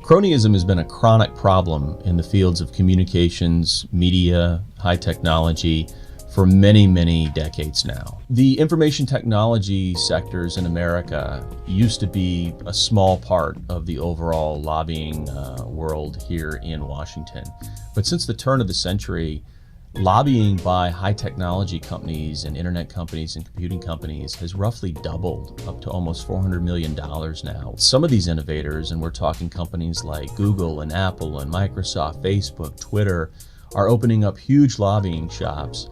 Cronyism has been a chronic problem in the fields of communications, media, high technology for many, many decades now. The information technology sectors in America used to be a small part of the overall lobbying world here in Washington. But since the turn of the century, lobbying by high technology companies and internet companies and computing companies has roughly doubled, up to almost $400 million now. Some of these innovators, and we're talking companies like Google and Apple and Microsoft, Facebook, Twitter, are opening up huge lobbying shops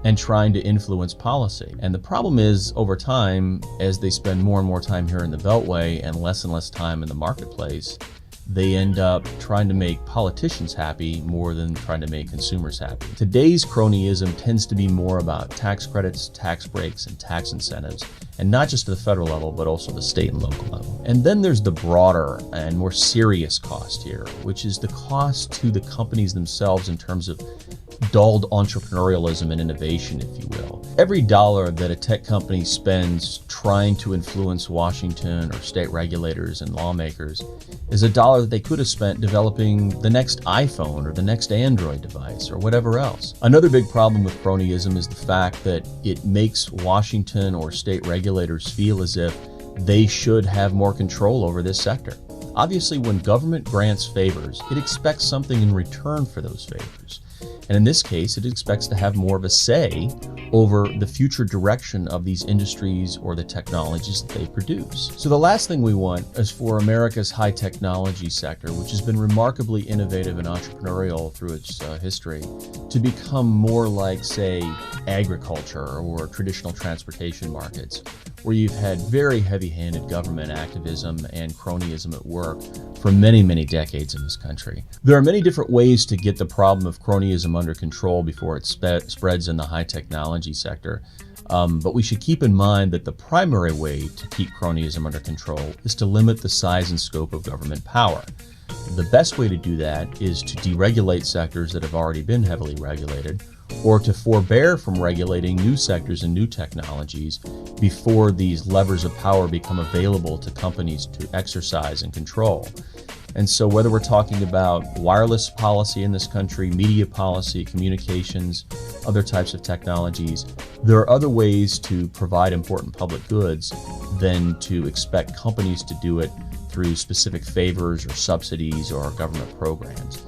and trying to influence policy. And the problem is, over time, as they spend more and more time here in the Beltway and less time in the marketplace, they end up trying to make politicians happy more than trying to make consumers happy. Today's cronyism tends to be more about tax credits, tax breaks, and tax incentives, and not just at the federal level, but also the state and local level. And then there's the broader and more serious cost here, which is the cost to the companies themselves in terms of dulled entrepreneurialism and innovation, if you will. Every dollar that a tech company spends trying to influence Washington or state regulators and lawmakers is a dollar that they could have spent developing the next iPhone or the next Android device or whatever else. Another big problem with cronyism is the fact that it makes Washington or state regulators feel as if they should have more control over this sector. Obviously, when government grants favors, it expects something in return for those favors. And in this case, it expects to have more of a say over the future direction of these industries or the technologies that they produce. So the last thing we want is for America's high technology sector, which has been remarkably innovative and entrepreneurial through its history, to become more like, say, agriculture or traditional transportation markets, where you've had very heavy-handed government activism and cronyism at work for many, many decades in this country. There are many different ways to get the problem of cronyism under control before it spreads in the high technology sector. But we should keep in mind that the primary way to keep cronyism under control is to limit the size and scope of government power. The best way to do that is to deregulate sectors that have already been heavily regulated, or to forbear from regulating new sectors and new technologies before these levers of power become available to companies to exercise and control. And so whether we're talking about wireless policy in this country, media policy, communications, other types of technologies, there are other ways to provide important public goods than to expect companies to do it through specific favors or subsidies or government programs.